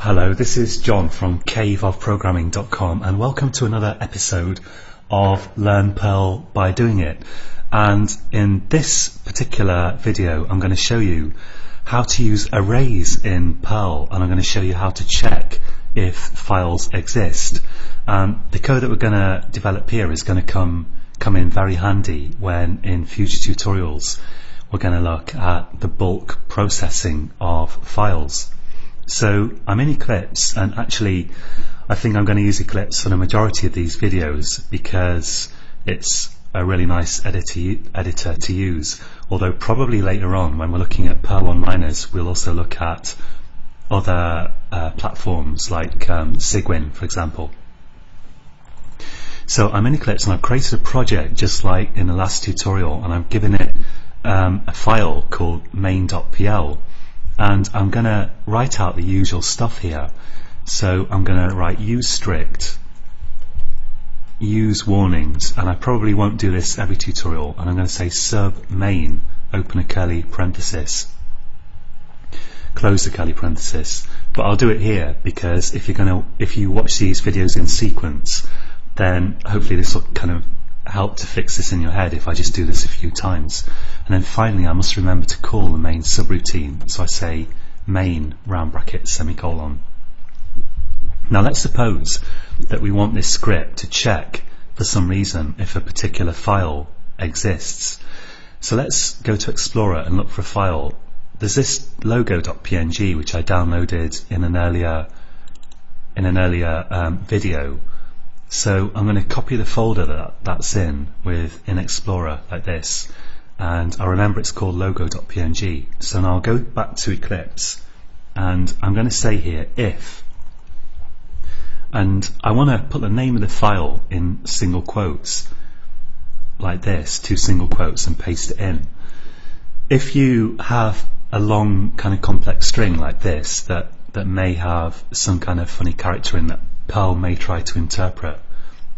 Hello, this is John from caveofprogramming.com and welcome to another episode of Learn Perl by Doing It. And in this particular video I'm going to show you how to use arrays in Perl, and I'm going to show you how to check if files exist. The code that we're going to develop here is going to come in very handy when in future tutorials we're going to look at the bulk processing of files. So I'm in Eclipse, and actually I think I'm going to use Eclipse for the majority of these videos because it's a really nice editor to use, although probably later on when we're looking at Perl one-liners we'll also look at other platforms like Cygwin, for example. So I'm in Eclipse and I've created a project just like in the last tutorial, and I've given it a file called main.pl. And I'm going to write out the usual stuff here. So I'm going to write use strict, use warnings, and I probably won't do this every tutorial, and I'm going to say sub main, open a curly parenthesis, close the curly parenthesis. But I'll do it here because if you watch these videos in sequence, then hopefully this will kind of help to fix this in your head if I just do this a few times. And then finally I must remember to call the main subroutine, so I say main round bracket semicolon. Now let's suppose that we want this script to check for some reason if a particular file exists. So let's go to Explorer and look for a file. There's this logo.png which I downloaded in an earlier video. So I'm going to copy the folder that's in Explorer like this, and I remember it's called logo.png. So now I'll go back to Eclipse and I'm going to say here if, and I want to put the name of the file in single quotes like this, 2 single quotes, and paste it in. If you have a long kind of complex string like this that may have some kind of funny character in that Perl may try to interpret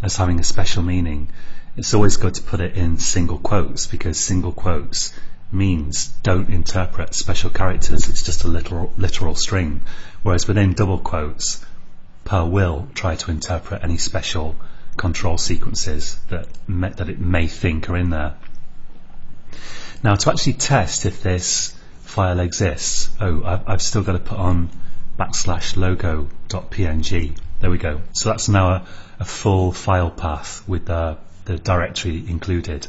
as having a special meaning, it's always good to put it in single quotes, because single quotes means don't interpret special characters, it's just a literal string, whereas within double quotes Perl will try to interpret any special control sequences that it may think are in there. Now to actually test if this file exists, I've still got to put on \logo.png. There we go. So that's now a full file path with the directory included.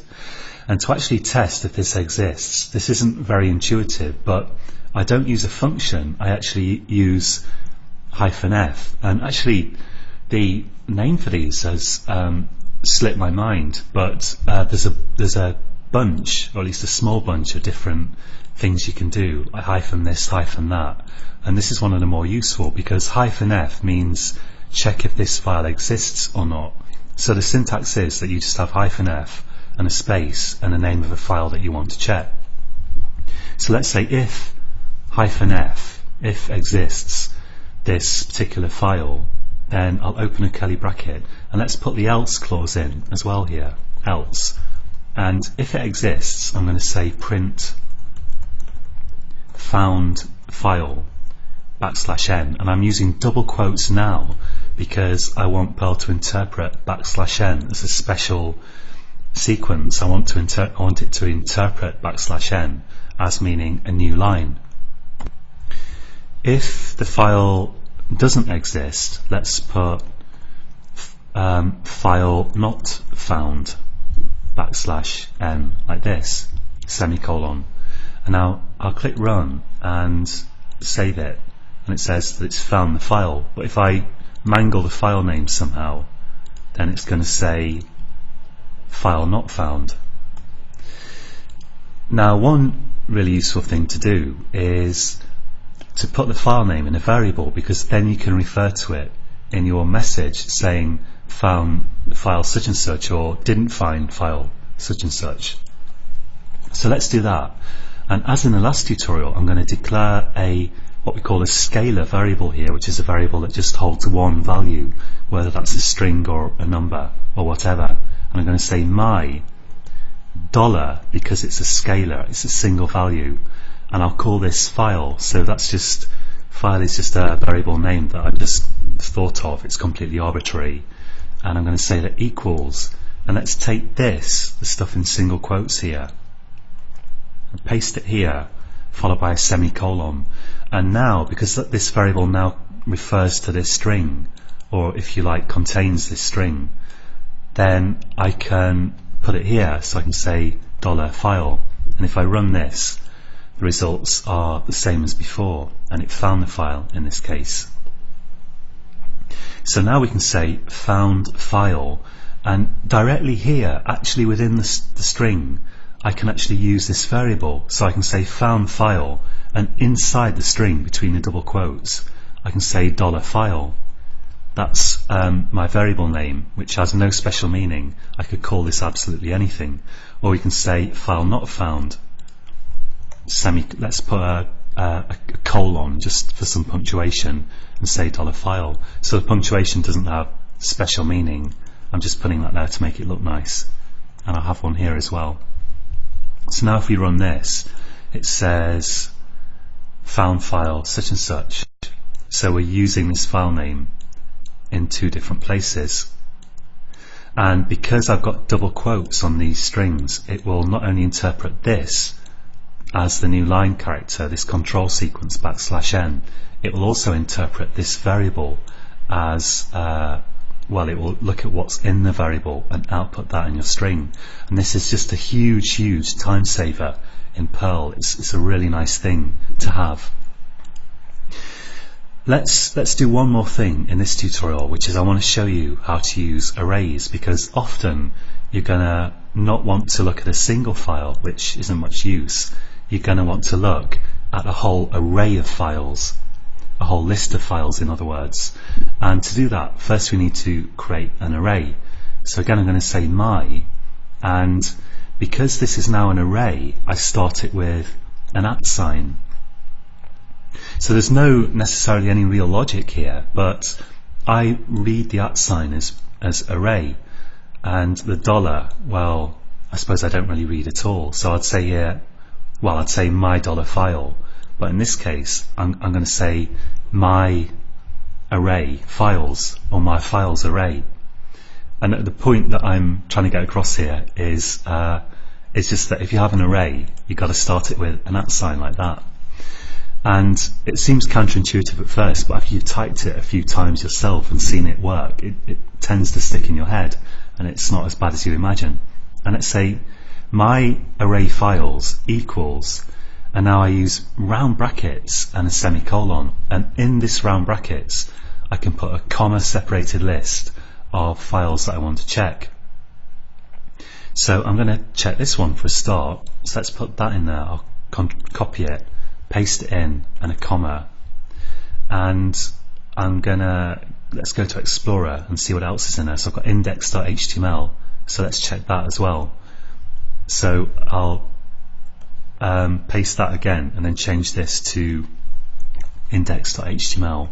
And to actually test if this exists, this isn't very intuitive, but I don't use a function, I actually use -f. And actually the name for these has slipped my mind, but there's a bunch, or at least a small bunch of different things you can do, like hyphen this, hyphen that, and this is one of the more useful because -f means check if this file exists or not. So the syntax is that you just have -f and a space and the name of a file that you want to check. So let's say if -f, if exists this particular file, then I'll open a curly bracket, and let's put the else clause in as well here, else. And if it exists, I'm going to say print found file \n, and I'm using double quotes now because I want Perl to interpret \n as a special sequence. I want it to interpret \n as meaning a new line. If the file doesn't exist, let's put file not found \n like this, semicolon. And now I'll click run and save it, and it says that it's found the file. But if I mangle the file name somehow, then it's going to say file not found. Now one really useful thing to do is to put the file name in a variable, because then you can refer to it in your message saying found file such and such or didn't find file such and such. So let's do that. And as in the last tutorial, I'm going to declare what we call a scalar variable here, which is a variable that just holds one value, whether that's a string or a number or whatever. And I'm going to say my $, because it's a scalar, it's a single value, and I'll call this file. So that's just File is just a variable name that I just thought of. It's completely arbitrary, and I'm going to say that equals, and let's take this, the stuff in single quotes here, and paste it here, followed by a semicolon. And now, because this variable now refers to this string, or if you like, contains this string, then I can put it here. So I can say $file, and if I run this, the results are the same as before, and it found the file in this case. So now we can say found file, and directly here, actually within the string, I can actually use this variable. So I can say found file, and inside the string between the double quotes I can say $file. That's my variable name, which has no special meaning. I could call this absolutely anything. Or we can say file not found, let's put a colon just for some punctuation and say $file. So the punctuation doesn't have special meaning. I'm just putting that there to make it look nice, and I'll have one here as well. So now if we run this, it says found file such and such. So we're using this file name in two different places, and because I've got double quotes on these strings, it will not only interpret this as the new line character, this control sequence \n, it will also interpret this variable as well, it will look at what's in the variable and output that in your string. And this is just a huge time saver in Perl. It's a really nice thing to have. Let's do one more thing in this tutorial, which is I want to show you how to use arrays, because often you're gonna not want to look at a single file, which isn't much use. You're gonna want to look at a whole array of files, a whole list of files in other words. And to do that, first we need to create an array. So again, I'm going to say my, and because this is now an array, I start it with an @ sign. So there's no necessarily any real logic here, but I read the @ sign as array, and the $, well, I suppose I don't really read at all. So I'd say here, well, I'd say my $file, but in this case I'm going to say my array files, or my files array. And the point that I'm trying to get across here is it's just that if you have an array, you've got to start it with an @ sign like that. And it seems counterintuitive at first, but if you've typed it a few times yourself and seen it work, it tends to stick in your head, and it's not as bad as you imagine. And let's say my array files equals, and now I use round brackets and a semicolon, and in this round brackets I can put a comma separated list of files that I want to check. So I'm going to check this one for a start, so let's put that in there. I'll copy it, paste it in, and a comma, and let's go to Explorer and see what else is in there. So I've got index.html, so let's check that as well. So I'll paste that again and then change this to index.html,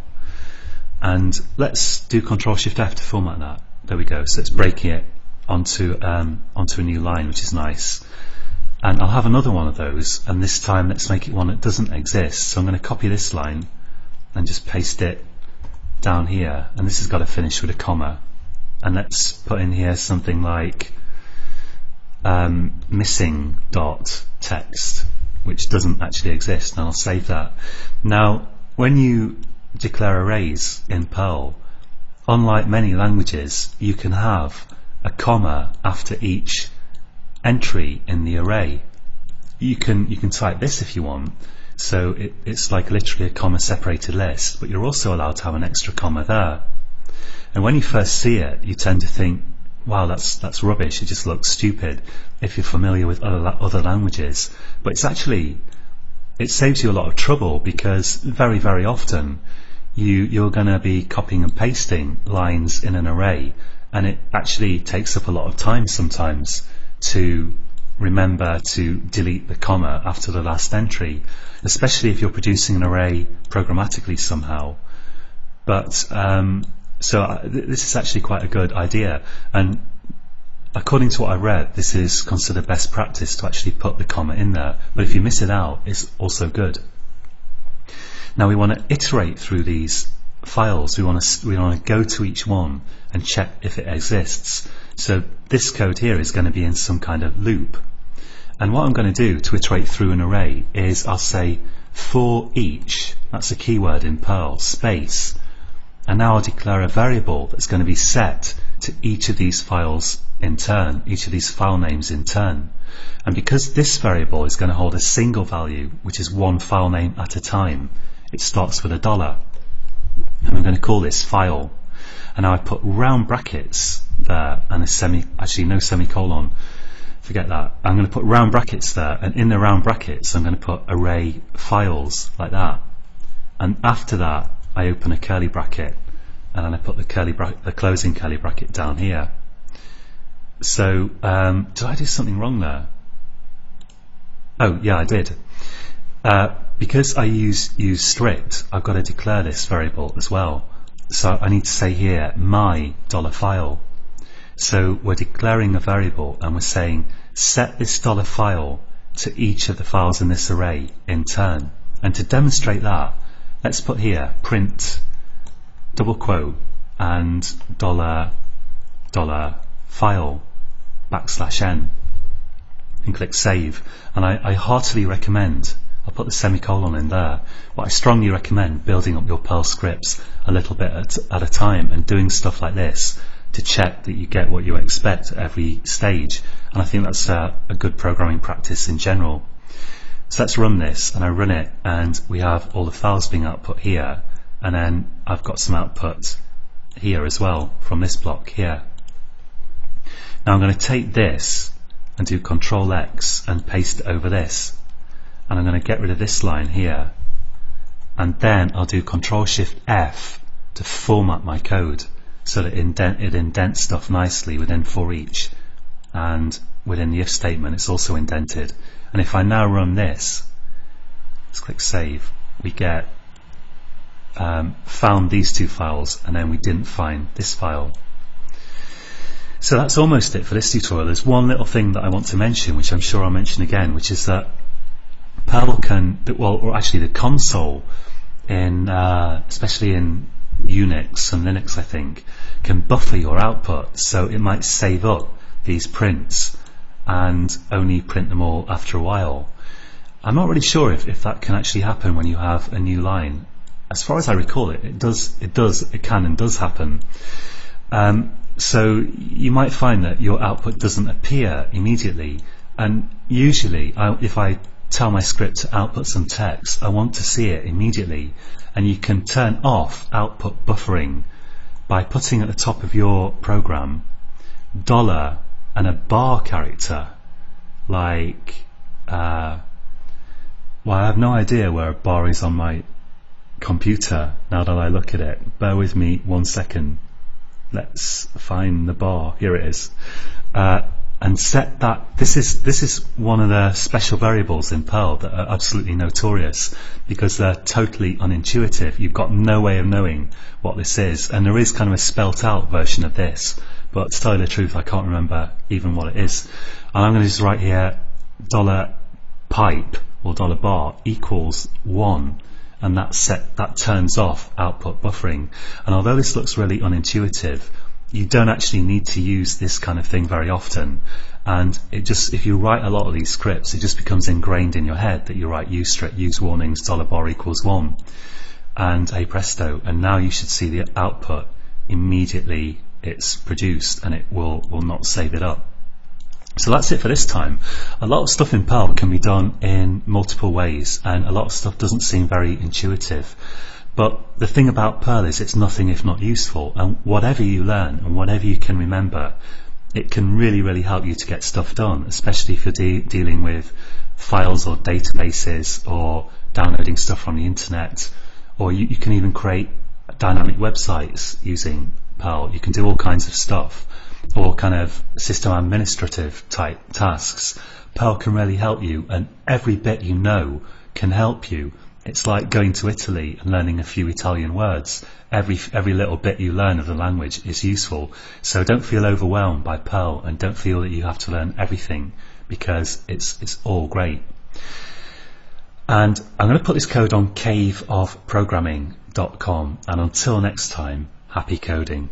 and let's do Ctrl+Shift+F to format that. There we go. So it's breaking it onto a new line, which is nice. And I'll have another one of those, and this time let's make it one that doesn't exist. So I'm going to copy this line and just paste it down here, and this has got to finish with a comma, and let's put in here something like missing dot text, which doesn't actually exist, and I'll save that. Now when you declare arrays in Perl, unlike many languages, you can have a comma after each entry in the array. You can type this if you want, so it's like literally a comma separated list, but you're also allowed to have an extra comma there. And when you first see it, you tend to think, wow, that's rubbish, it just looks stupid if you're familiar with other languages. But it saves you a lot of trouble, because very often you're going to be copying and pasting lines in an array, and it actually takes up a lot of time sometimes to remember to delete the comma after the last entry, especially if you're producing an array programmatically somehow. But this is actually quite a good idea, and according to what I read, this is considered best practice to actually put the comma in there, but if you miss it out, it's also good. Now we want to iterate through these files. We want to go to each one and check if it exists. So this code here is going to be in some kind of loop. And what I'm going to do to iterate through an array is I'll say for each, that's a keyword in Perl, space, and now I'll declare a variable that's going to be set to each of these files in turn, each of these file names in turn. And because this variable is going to hold a single value, which is one file name at a time, it starts with $, and I'm going to call this file. And now I put round brackets there and actually no semicolon, forget that. I'm going to put round brackets there, and in the round brackets I'm going to put array files like that. And after that I open a curly bracket, and then I put the closing curly bracket down here. So did I do something wrong there? Oh yeah, I did. Because I use strict, I've got to declare this variable as well. So I need to say here my $file. So we're declaring a variable and we're saying set this $file to each of the files in this array in turn. And to demonstrate that, let's put here print double quote and $file \n and click save. And I heartily recommend, I'll put the semicolon in there, but I strongly recommend building up your Perl scripts a little bit at a time and doing stuff like this to check that you get what you expect at every stage. And I think that's a good programming practice in general. So let's run this, and I run it, and we have all the files being output here, and then I've got some output here as well from this block here. Now I'm going to take this and do Control X and paste it over this, and I'm going to get rid of this line here, and then I'll do Control Shift F to format my code so that it indents stuff nicely within for each, and within the if statement it's also indented. And if I now run this, let's click save, we get found these two files, and then we didn't find this file. So that's almost it for this tutorial. There's one little thing that I want to mention, which I'm sure I'll mention again, which is that Perl can, or actually the console, especially in Unix and Linux I think, can buffer your output, so it might save up these prints and only print them all after a while. I'm not really sure if that can actually happen when you have a new line. As far as I recall it can and does happen. So you might find that your output doesn't appear immediately, and usually if I tell my script to output some text, I want to see it immediately. And you can turn off output buffering by putting at the top of your program $ and a bar character, like well, I have no idea where a bar is on my computer now that I look at it. Bear with me 1 second. Let's find the bar. Here it is. And set that. This is one of the special variables in Perl that are absolutely notorious because they're totally unintuitive. You've got no way of knowing what this is, and there is kind of a spelt out version of this, but to tell you the truth, I can't remember even what it is. And I'm going to just write here $pipe or $bar equals 1, and that turns off output buffering. And although this looks really unintuitive, you don't actually need to use this kind of thing very often, and if you write a lot of these scripts, it just becomes ingrained in your head that you write use warnings $bar equals 1, and hey presto, and now you should see the output immediately it's produced, and it will not save it up. So that's it for this time. A lot of stuff in Perl can be done in multiple ways, and a lot of stuff doesn't seem very intuitive. But the thing about Perl is it's nothing if not useful, and whatever you learn and whatever you can remember, it can really, really help you to get stuff done, especially if you're dealing with files or databases or downloading stuff from the internet, or you can even create dynamic websites using Perl. You can do all kinds of stuff, or kind of system administrative type tasks. Perl can really help you, and every bit you know can help you. It's like going to Italy and learning a few Italian words. Every little bit you learn of the language is useful. So don't feel overwhelmed by Perl, and don't feel that you have to learn everything, because it's all great. And I'm going to put this code on caveofprogramming.com, and until next time, happy coding.